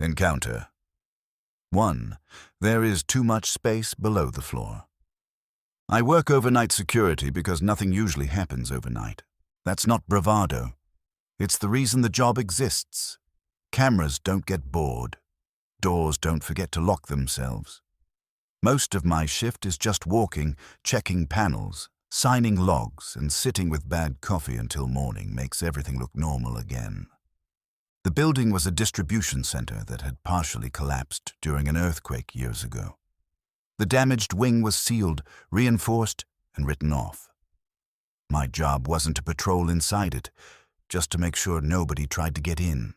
Encounter. 1. There is too much space below the floor. I work overnight security because nothing usually happens overnight. That's not bravado. It's the reason the job exists. Cameras don't get bored. Doors don't forget to lock themselves. Most of my shift is just walking, checking panels, signing logs, and sitting with bad coffee until morning makes everything look normal again. The building was a distribution center that had partially collapsed during an earthquake years ago. The damaged wing was sealed, reinforced, and written off. My job wasn't to patrol inside it, just to make sure nobody tried to get in.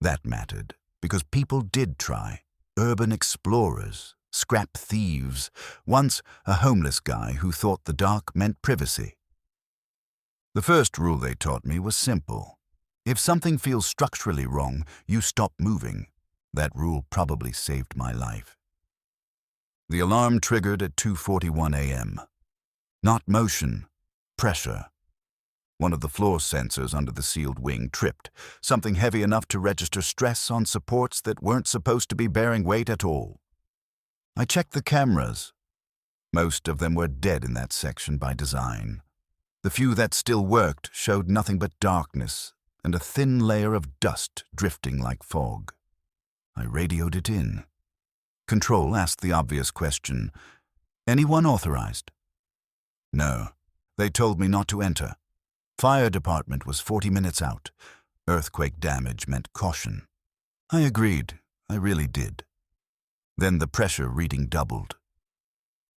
That mattered, because people did try. Urban explorers, scrap thieves, once a homeless guy who thought the dark meant privacy. The first rule they taught me was simple. If something feels structurally wrong, you stop moving. That rule probably saved my life. The alarm triggered at 2:41 a.m. Not motion, pressure. One of the floor sensors under the sealed wing tripped, something heavy enough to register stress on supports that weren't supposed to be bearing weight at all. I checked the cameras. Most of them were dead in that section by design. The few that still worked showed nothing but darkness and a thin layer of dust drifting like fog. I radioed it in. Control asked the obvious question, "Anyone authorized?" No. They told me not to enter. Fire department was 40 minutes out. Earthquake damage meant caution. I agreed. I really did. Then the pressure reading doubled.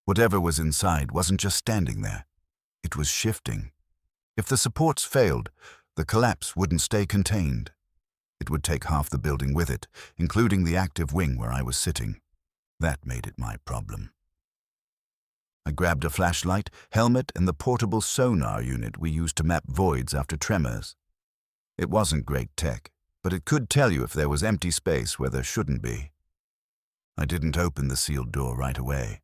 Whatever was inside wasn't just standing there. It was shifting. If the supports failed, the collapse wouldn't stay contained. It would take half the building with it, including the active wing where I was sitting. That made it my problem. I grabbed a flashlight, helmet, and the portable sonar unit we used to map voids after tremors. It wasn't great tech, but it could tell you if there was empty space where there shouldn't be. I didn't open the sealed door right away.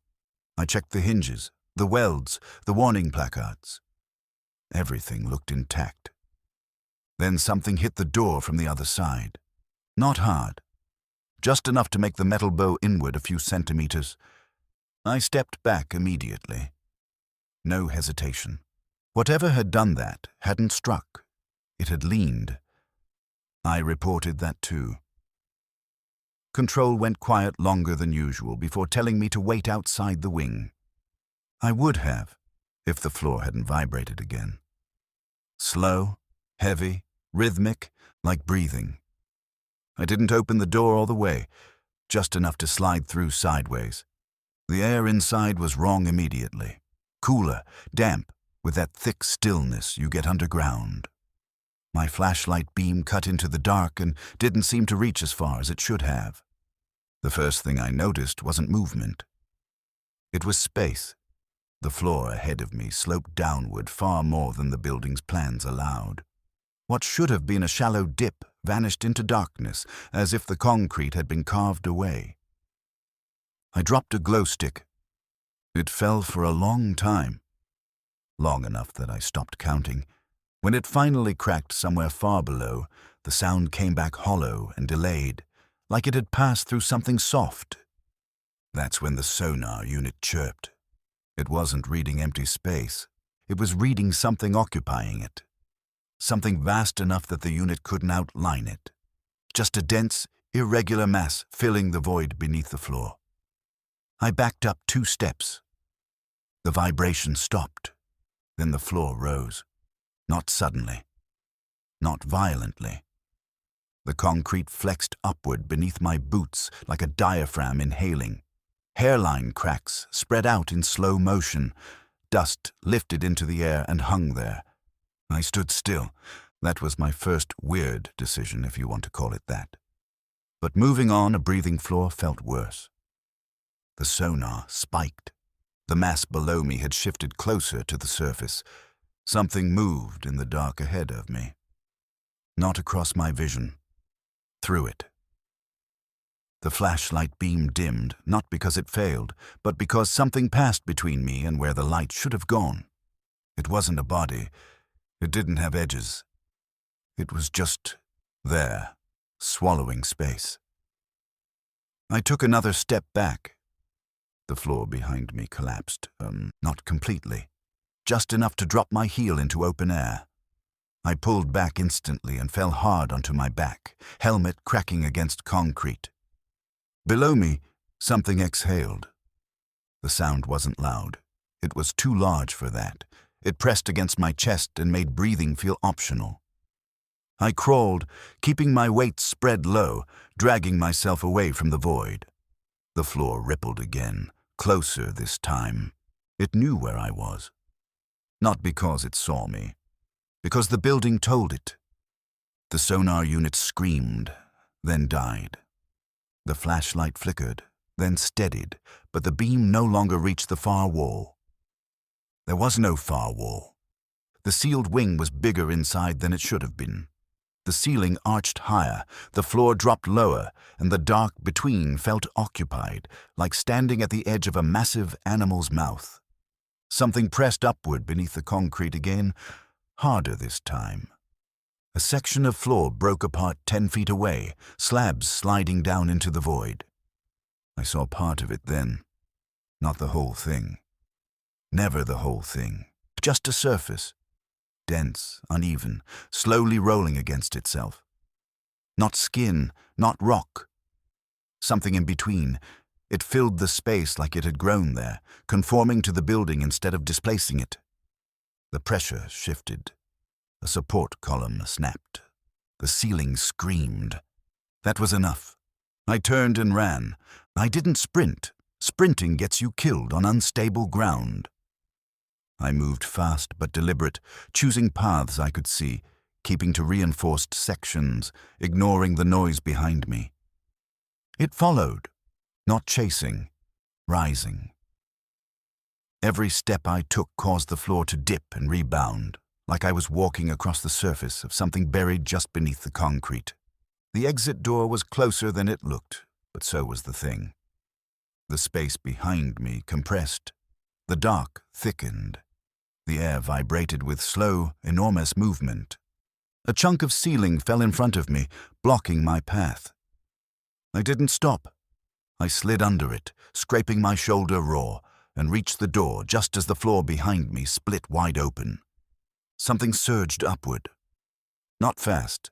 I checked the hinges, the welds, the warning placards. Everything looked intact. Then something hit the door from the other side. Not hard. Just enough to make the metal bow inward a few centimeters. I stepped back immediately. No hesitation. Whatever had done that hadn't struck. It had leaned. I reported that too. Control went quiet longer than usual before telling me to wait outside the wing. I would have, if the floor hadn't vibrated again. Slow, heavy, rhythmic, like breathing. I didn't open the door all the way, just enough to slide through sideways. The air inside was wrong immediately. Cooler, damp, with that thick stillness you get underground. My flashlight beam cut into the dark and didn't seem to reach as far as it should have. The first thing I noticed wasn't movement. It was space. The floor ahead of me sloped downward far more than the building's plans allowed. What should have been a shallow dip vanished into darkness, as if the concrete had been carved away. I dropped a glow stick. It fell for a long time. Long enough that I stopped counting. When it finally cracked somewhere far below, the sound came back hollow and delayed, like it had passed through something soft. That's when the sonar unit chirped. It wasn't reading empty space. It was reading something occupying it. Something vast enough that the unit couldn't outline it. Just a dense, irregular mass filling the void beneath the floor. I backed up 2 steps. The vibration stopped. Then the floor rose. Not suddenly. Not violently. The concrete flexed upward beneath my boots like a diaphragm inhaling. Hairline cracks spread out in slow motion. Dust lifted into the air and hung there. I stood still. That was my first weird decision, if you want to call it that. But moving on a breathing floor felt worse. The sonar spiked. The mass below me had shifted closer to the surface. Something moved in the dark ahead of me. Not across my vision. Through it. The flashlight beam dimmed, not because it failed, but because something passed between me and where the light should have gone. It wasn't a body. It didn't have edges. It was just there, swallowing space. I took another step back. The floor behind me collapsed, not completely, just enough to drop my heel into open air. I pulled back instantly and fell hard onto my back, helmet cracking against concrete. Below me, something exhaled. The sound wasn't loud. It was too large for that. It pressed against my chest and made breathing feel optional. I crawled, keeping my weight spread low, dragging myself away from the void. The floor rippled again, closer this time. It knew where I was. Not because it saw me, because the building told it. The sonar unit screamed, then died. The flashlight flickered, then steadied, but the beam no longer reached the far wall. There was no far wall. The sealed wing was bigger inside than it should have been. The ceiling arched higher, the floor dropped lower, and the dark between felt occupied, like standing at the edge of a massive animal's mouth. Something pressed upward beneath the concrete again, harder this time. A section of floor broke apart 10 feet away, slabs sliding down into the void. I saw part of it then, not the whole thing. Never the whole thing, just a surface. Dense, uneven, slowly rolling against itself. Not skin, not rock. Something in between. It filled the space like it had grown there, conforming to the building instead of displacing it. The pressure shifted. A support column snapped. The ceiling screamed. That was enough. I turned and ran. I didn't sprint. Sprinting gets you killed on unstable ground. I moved fast but deliberate, choosing paths I could see, keeping to reinforced sections, ignoring the noise behind me. It followed, not chasing, rising. Every step I took caused the floor to dip and rebound, like I was walking across the surface of something buried just beneath the concrete. The exit door was closer than it looked, but so was the thing. The space behind me compressed. The dark thickened. The air vibrated with slow, enormous movement. A chunk of ceiling fell in front of me, blocking my path. I didn't stop. I slid under it, scraping my shoulder raw, and reached the door just as the floor behind me split wide open. Something surged upward. Not fast.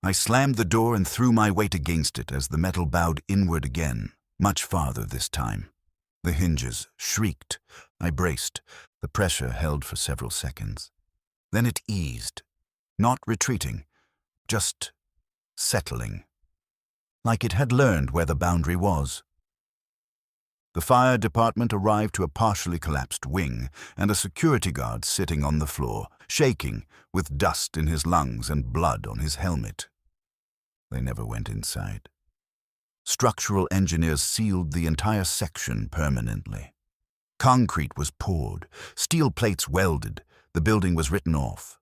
I slammed the door and threw my weight against it as the metal bowed inward again, much farther this time. The hinges shrieked. I braced. The pressure held for several seconds. Then it eased, not retreating, just settling, like it had learned where the boundary was. The fire department arrived to a partially collapsed wing and a security guard sitting on the floor, shaking, with dust in his lungs and blood on his helmet. They never went inside. Structural engineers sealed the entire section permanently. Concrete was poured, steel plates welded, the building was written off.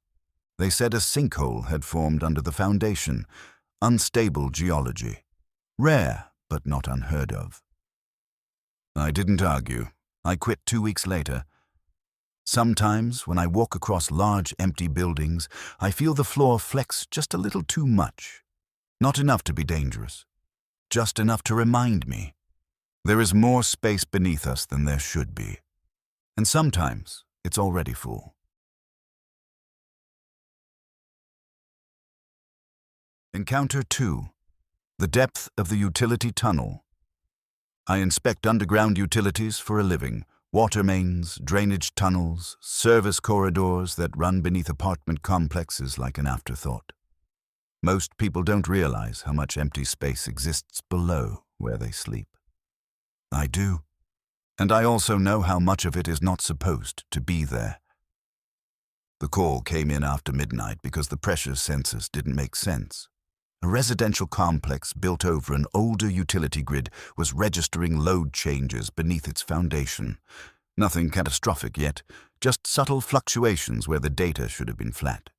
They said a sinkhole had formed under the foundation, unstable geology. Rare, but not unheard of. I didn't argue. I quit 2 weeks later. Sometimes, when I walk across large, empty buildings, I feel the floor flex just a little too much. Not enough to be dangerous. Just enough to remind me. There is more space beneath us than there should be. And sometimes, it's already full. Encounter 2. The depth of the utility tunnel. I inspect underground utilities for a living. Water mains, drainage tunnels, service corridors that run beneath apartment complexes like an afterthought. Most people don't realize how much empty space exists below where they sleep. I do. And I also know how much of it is not supposed to be there. The call came in after midnight because the pressure sensors didn't make sense. A residential complex built over an older utility grid was registering load changes beneath its foundation. Nothing catastrophic yet, just subtle fluctuations where the data should have been flat.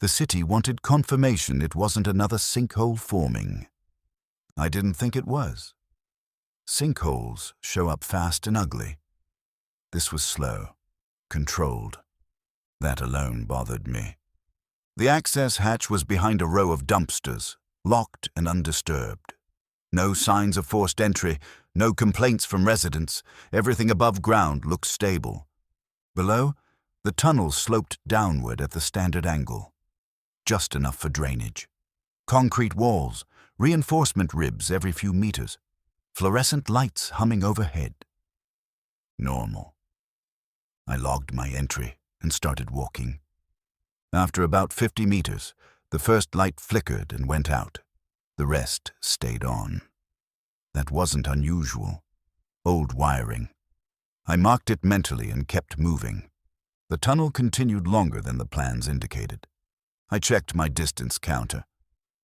The city wanted confirmation it wasn't another sinkhole forming. I didn't think it was. Sinkholes show up fast and ugly. This was slow, controlled. That alone bothered me. The access hatch was behind a row of dumpsters, locked and undisturbed. No signs of forced entry, no complaints from residents. Everything above ground looked stable. Below, the tunnel sloped downward at the standard angle, just enough for drainage. Concrete walls, reinforcement ribs every few meters, fluorescent lights humming overhead. Normal. I logged my entry and started walking. After about 50 meters, the first light flickered and went out. The rest stayed on. That wasn't unusual. Old wiring. I marked it mentally and kept moving. The tunnel continued longer than the plans indicated. I checked my distance counter.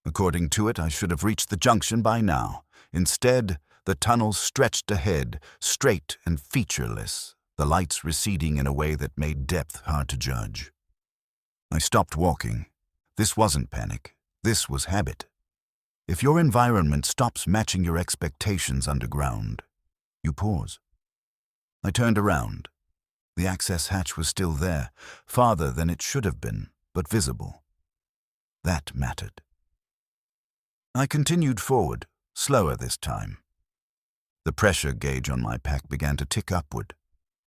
According to it, I should have reached the junction by now. Instead, the tunnel stretched ahead, straight and featureless, the lights receding in a way that made depth hard to judge. I stopped walking. This wasn't panic. This was habit. If your environment stops matching your expectations underground, you pause. I turned around. The access hatch was still there, farther than it should have been, but visible. That mattered. I continued forward, slower this time. The pressure gauge on my pack began to tick upward.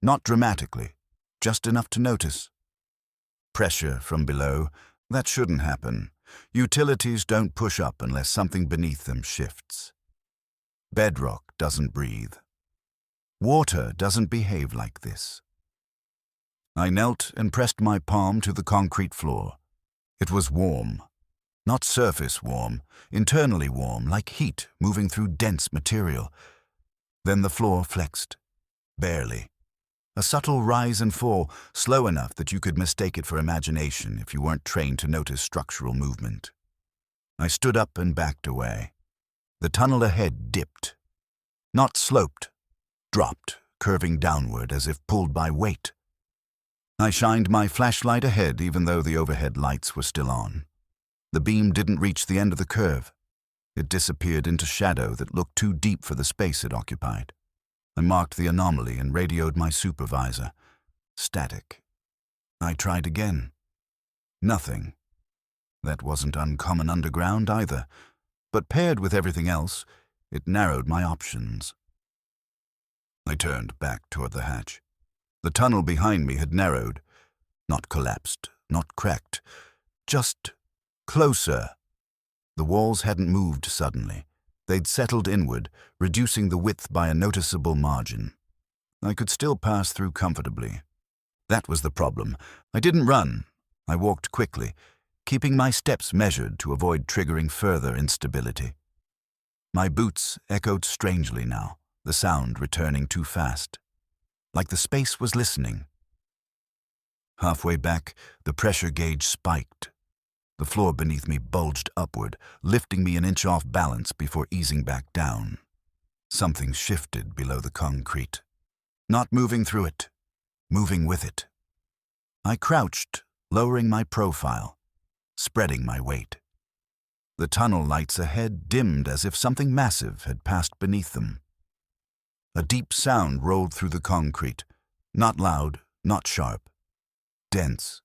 Not dramatically, just enough to notice. Pressure from below, that shouldn't happen. Utilities don't push up unless something beneath them shifts. Bedrock doesn't breathe. Water doesn't behave like this. I knelt and pressed my palm to the concrete floor. It was warm. Not surface warm, internally warm, like heat moving through dense material. Then the floor flexed. Barely. A subtle rise and fall, slow enough that you could mistake it for imagination if you weren't trained to notice structural movement. I stood up and backed away. The tunnel ahead dipped. Not sloped, dropped, curving downward as if pulled by weight. I shined my flashlight ahead even though the overhead lights were still on. The beam didn't reach the end of the curve. It disappeared into shadow that looked too deep for the space it occupied. I marked the anomaly and radioed my supervisor. Static. I tried again. Nothing. That wasn't uncommon underground either, but paired with everything else, it narrowed my options. I turned back toward the hatch. The tunnel behind me had narrowed. Not collapsed, not cracked, just closer. The walls hadn't moved suddenly. They'd settled inward, reducing the width by a noticeable margin. I could still pass through comfortably. That was the problem. I didn't run. I walked quickly, keeping my steps measured to avoid triggering further instability. My boots echoed strangely now, the sound returning too fast. Like the space was listening. Halfway back, the pressure gauge spiked. The floor beneath me bulged upward, lifting me an inch off balance before easing back down. Something shifted below the concrete. Not moving through it, moving with it. I crouched, lowering my profile, spreading my weight. The tunnel lights ahead dimmed as if something massive had passed beneath them. A deep sound rolled through the concrete, not loud, not sharp, dense,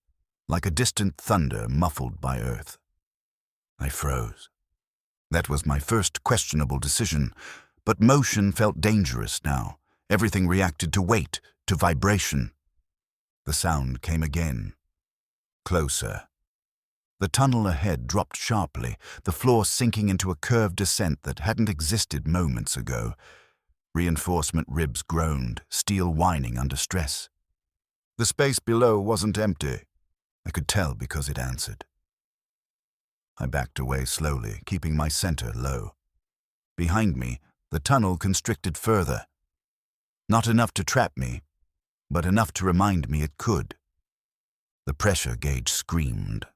like a distant thunder muffled by earth. I froze. That was my first questionable decision, but motion felt dangerous now. Everything reacted to weight, to vibration. The sound came again. Closer. The tunnel ahead dropped sharply, the floor sinking into a curved descent that hadn't existed moments ago. Reinforcement ribs groaned, steel whining under stress. The space below wasn't empty. I could tell because it answered. I backed away slowly, keeping my center low. Behind me, the tunnel constricted further. Not enough to trap me, but enough to remind me it could. The pressure gauge screamed.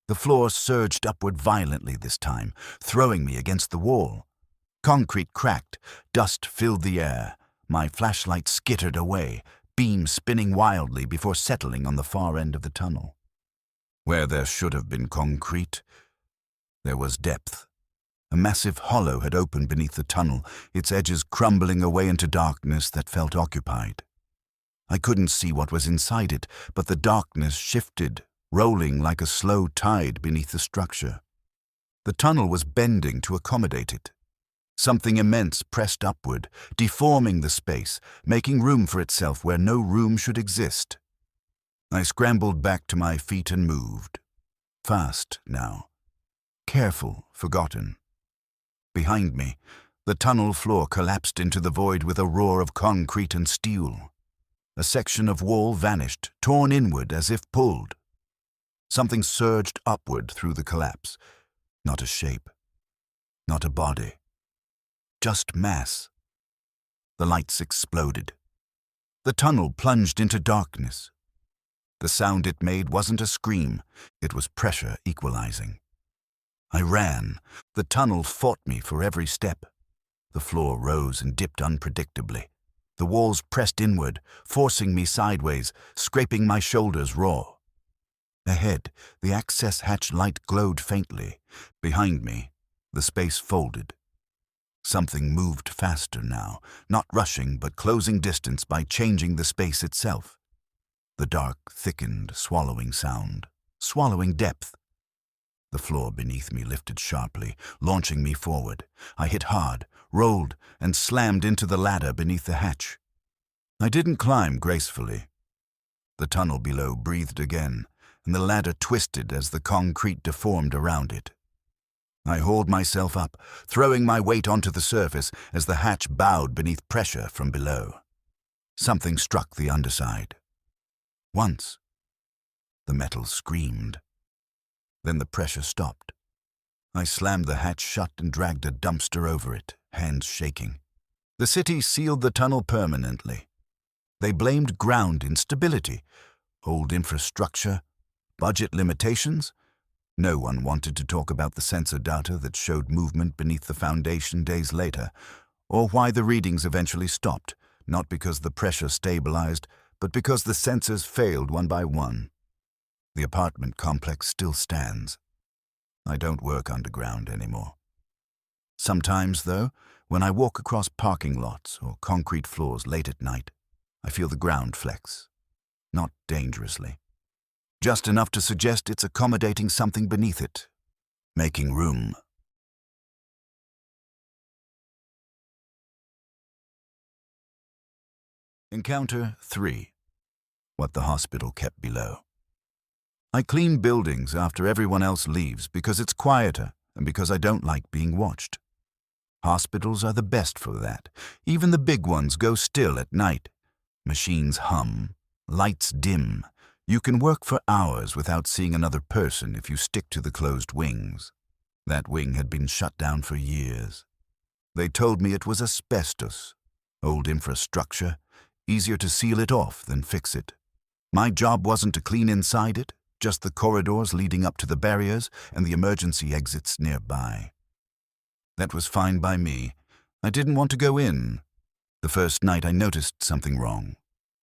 The floor surged upward violently this time, throwing me against the wall. Concrete cracked, dust filled the air. My flashlight skittered away, beam spinning wildly before settling on the far end of the tunnel. Where there should have been concrete, there was depth. A massive hollow had opened beneath the tunnel, its edges crumbling away into darkness that felt occupied. I couldn't see what was inside it, but the darkness shifted, rolling like a slow tide beneath the structure. The tunnel was bending to accommodate it. Something immense pressed upward, deforming the space, making room for itself where no room should exist. I scrambled back to my feet and moved. Fast now. Careful, forgotten. Behind me, the tunnel floor collapsed into the void with a roar of concrete and steel. A section of wall vanished, torn inward as if pulled. Something surged upward through the collapse. Not a shape. Not a body. Just mass. The lights exploded. The tunnel plunged into darkness. The sound it made wasn't a scream, it was pressure equalizing. I ran. The tunnel fought me for every step. The floor rose and dipped unpredictably. The walls pressed inward, forcing me sideways, scraping my shoulders raw. Ahead, the access hatch light glowed faintly. Behind me, the space folded. Something moved faster now, not rushing but closing distance by changing the space itself. The dark thickened, swallowing sound, swallowing depth. The floor beneath me lifted sharply, launching me forward. I hit hard, rolled, and slammed into the ladder beneath the hatch. I didn't climb gracefully. The tunnel below breathed again, and the ladder twisted as the concrete deformed around it. I hauled myself up, throwing my weight onto the surface as the hatch bowed beneath pressure from below. Something struck the underside. Once. The metal screamed. Then the pressure stopped. I slammed the hatch shut and dragged a dumpster over it, hands shaking. The city sealed the tunnel permanently. They blamed ground instability, old infrastructure, budget limitations. No one wanted to talk about the sensor data that showed movement beneath the foundation days later, or why the readings eventually stopped, not because the pressure stabilized, but because the sensors failed one by one. The apartment complex still stands. I don't work underground anymore. Sometimes, though, when I walk across parking lots or concrete floors late at night, I feel the ground flex. Not dangerously. Just enough to suggest it's accommodating something beneath it, making room. Encounter 3. What the hospital kept below. I clean buildings after everyone else leaves because it's quieter and because I don't like being watched. Hospitals are the best for that. Even the big ones go still at night. Machines hum, lights dim. You can work for hours without seeing another person if you stick to the closed wings. That wing had been shut down for years. They told me it was asbestos. Old infrastructure. Easier to seal it off than fix it. My job wasn't to clean inside it, just the corridors leading up to the barriers and the emergency exits nearby. That was fine by me. I didn't want to go in. The first night I noticed something wrong.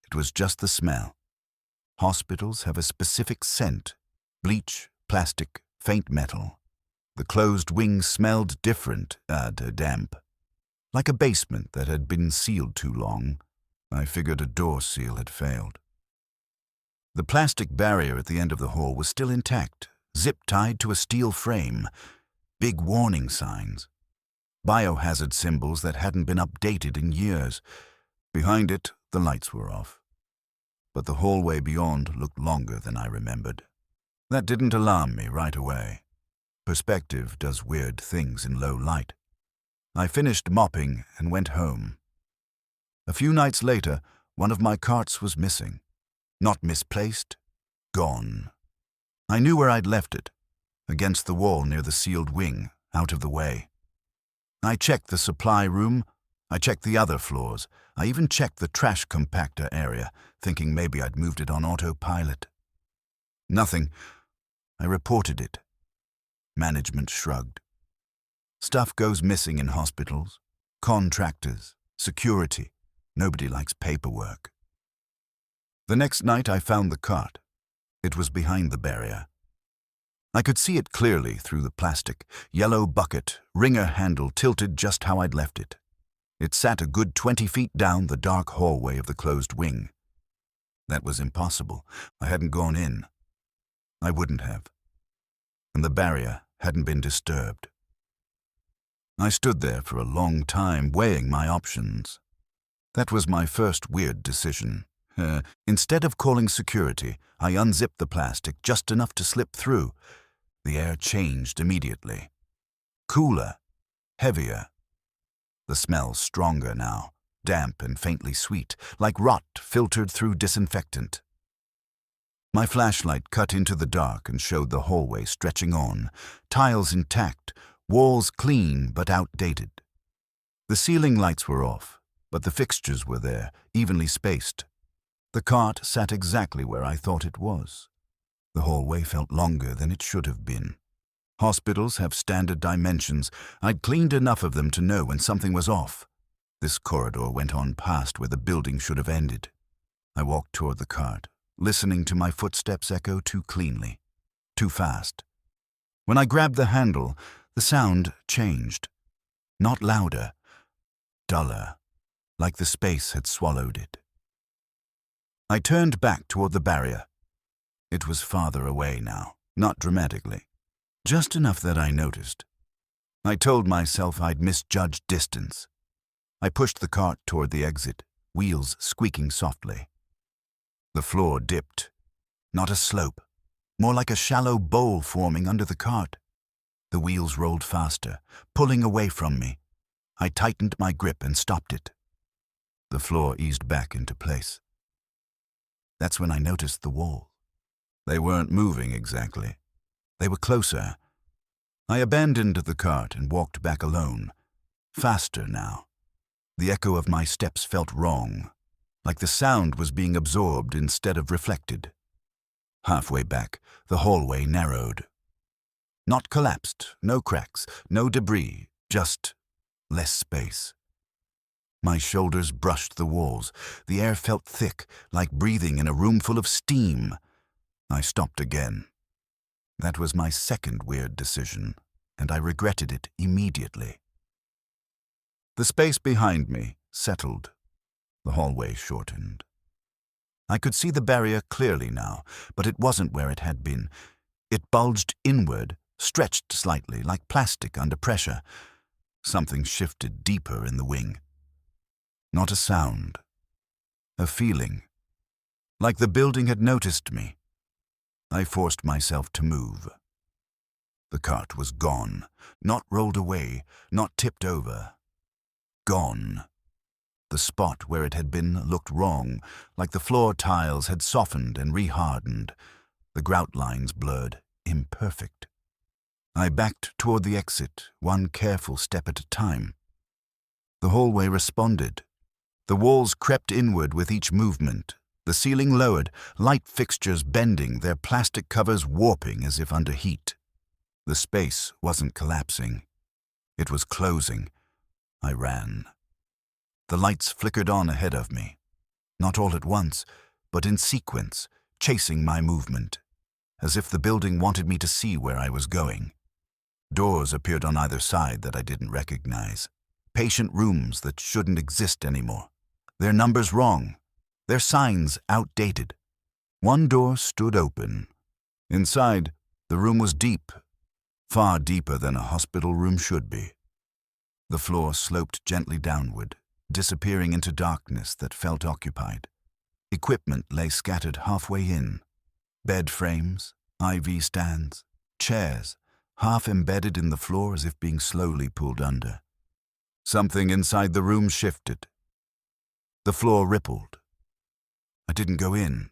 It was just the smell. Hospitals have a specific scent. Bleach, plastic, faint metal. The closed wings smelled different, damp. Like a basement that had been sealed too long. I figured a door seal had failed. The plastic barrier at the end of the hall was still intact, zip-tied to a steel frame. Big warning signs. Biohazard symbols that hadn't been updated in years. Behind it, the lights were off. But the hallway beyond looked longer than I remembered. That didn't alarm me right away. Perspective does weird things in low light. I finished mopping and went home. A few nights later, one of my carts was missing. Not misplaced, gone. I knew where I'd left it, against the wall near the sealed wing, out of the way. I checked the supply room, I checked the other floors, I even checked the trash compactor area, thinking maybe I'd moved it on autopilot. Nothing. I reported it. Management shrugged. Stuff goes missing in hospitals. Contractors, security. Nobody likes paperwork. The next night I found the cart. It was behind the barrier. I could see it clearly through the plastic, yellow bucket, wringer handle tilted just how I'd left it. It sat a good 20 feet down the dark hallway of the closed wing. That was impossible. I hadn't gone in. I wouldn't have. And the barrier hadn't been disturbed. I stood there for a long time, weighing my options. That was my first weird decision. Instead of calling security, I unzipped the plastic just enough to slip through. The air changed immediately. Cooler, heavier. The smell stronger now, damp and faintly sweet, like rot filtered through disinfectant. My flashlight cut into the dark and showed the hallway stretching on, tiles intact, walls clean but outdated. The ceiling lights were off, but the fixtures were there, evenly spaced. The cart sat exactly where I thought it was. The hallway felt longer than it should have been. Hospitals have standard dimensions. I'd cleaned enough of them to know when something was off. This corridor went on past where the building should have ended. I walked toward the cart, listening to my footsteps echo too cleanly, too fast. When I grabbed the handle, the sound changed. Not louder, duller, like the space had swallowed it. I turned back toward the barrier. It was farther away now, not dramatically, just enough that I noticed. I told myself I'd misjudged distance. I pushed the cart toward the exit, wheels squeaking softly. The floor dipped. Not a slope, more like a shallow bowl forming under the cart. The wheels rolled faster, pulling away from me. I tightened my grip and stopped it. The floor eased back into place. That's when I noticed the walls. They weren't moving exactly. They were closer. I abandoned the cart and walked back alone. Faster now. The echo of my steps felt wrong, like the sound was being absorbed instead of reflected. Halfway back, the hallway narrowed. Not collapsed, no cracks, no debris, just less space. My shoulders brushed the walls. The air felt thick, like breathing in a room full of steam. I stopped again. That was my second weird decision, and I regretted it immediately. The space behind me settled. The hallway shortened. I could see the barrier clearly now, but it wasn't where it had been. It bulged inward, stretched slightly, like plastic under pressure. Something shifted deeper in the wing. Not a sound. A feeling. Like the building had noticed me. I forced myself to move. The cart was gone, not rolled away, not tipped over. Gone. The spot where it had been looked wrong, like the floor tiles had softened and rehardened. The grout lines blurred, imperfect. I backed toward the exit, one careful step at a time. The hallway responded. The walls crept inward with each movement. The ceiling lowered, light fixtures bending, their plastic covers warping as if under heat. The space wasn't collapsing. It was closing. I ran. The lights flickered on ahead of me. Not all at once, but in sequence, chasing my movement, as if the building wanted me to see where I was going. Doors appeared on either side that I didn't recognize. Patient rooms that shouldn't exist anymore. Their numbers wrong. Their signs outdated. One door stood open. Inside, the room was deep, far deeper than a hospital room should be. The floor sloped gently downward, disappearing into darkness that felt occupied. Equipment lay scattered halfway in. Bed frames, IV stands, chairs, half embedded in the floor as if being slowly pulled under. Something inside the room shifted. The floor rippled. I didn't go in.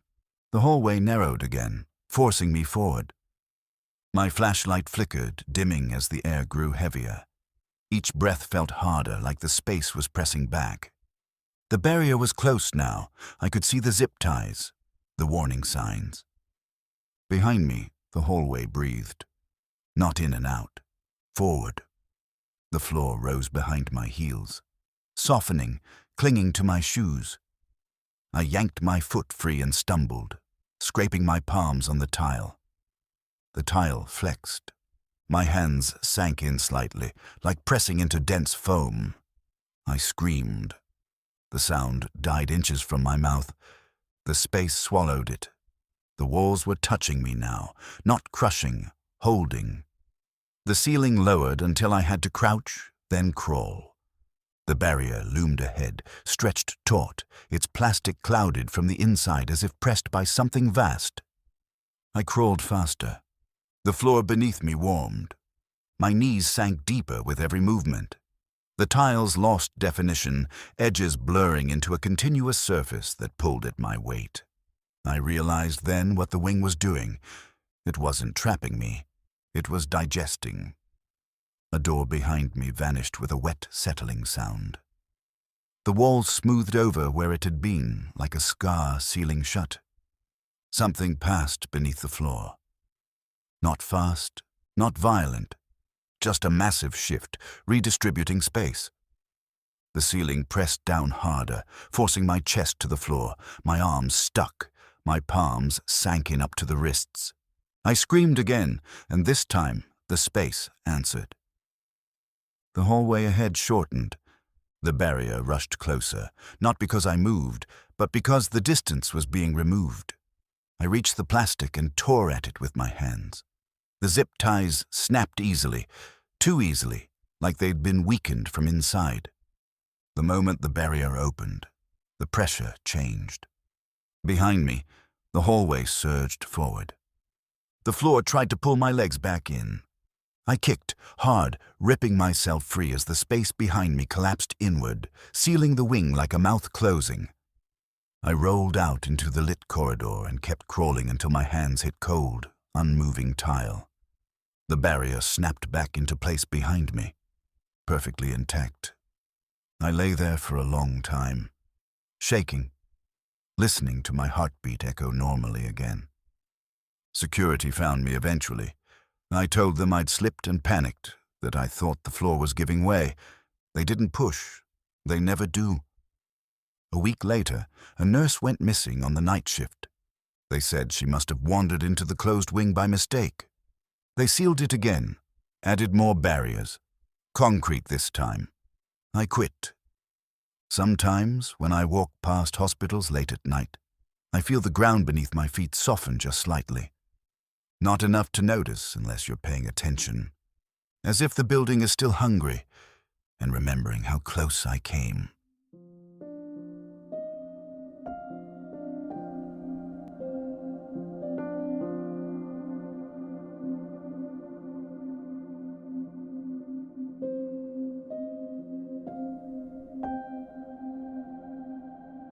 The hallway narrowed again, forcing me forward. My flashlight flickered, dimming as the air grew heavier. Each breath felt harder, like the space was pressing back. The barrier was close now. I could see the zip ties, the warning signs. Behind me, the hallway breathed. Not in and out. Forward. The floor rose behind my heels, softening, clinging to my shoes. I yanked my foot free and stumbled, scraping my palms on the tile. The tile flexed. My hands sank in slightly, like pressing into dense foam. I screamed. The sound died inches from my mouth. The space swallowed it. The walls were touching me now, not crushing, holding. The ceiling lowered until I had to crouch, then crawl. The barrier loomed ahead, stretched taut, its plastic clouded from the inside as if pressed by something vast. I crawled faster. The floor beneath me warmed. My knees sank deeper with every movement. The tiles lost definition, edges blurring into a continuous surface that pulled at my weight. I realized then what the wing was doing. It wasn't trapping me. It was digesting. A door behind me vanished with a wet, settling sound. The wall smoothed over where it had been, like a scar sealing shut. Something passed beneath the floor. Not fast, not violent, just a massive shift, redistributing space. The ceiling pressed down harder, forcing my chest to the floor. My arms stuck. My palms sank in up to the wrists. I screamed again, and this time the space answered. The hallway ahead shortened. The barrier rushed closer, not because I moved, but because the distance was being removed. I reached the plastic and tore at it with my hands. The zip ties snapped easily, too easily, like they'd been weakened from inside. The moment the barrier opened, the pressure changed. Behind me, the hallway surged forward. The floor tried to pull my legs back in. I kicked, hard, ripping myself free as the space behind me collapsed inward, sealing the wing like a mouth closing. I rolled out into the lit corridor and kept crawling until my hands hit cold, unmoving tile. The barrier snapped back into place behind me, perfectly intact. I lay there for a long time, shaking, listening to my heartbeat echo normally again. Security found me eventually. I told them I'd slipped and panicked, that I thought the floor was giving way. They didn't push. They never do. A week later, a nurse went missing on the night shift. They said she must have wandered into the closed wing by mistake. They sealed it again, added more barriers. Concrete this time. I quit. Sometimes, when I walk past hospitals late at night, I feel the ground beneath my feet soften just slightly. Not enough to notice unless you're paying attention. As if the building is still hungry and remembering how close I came.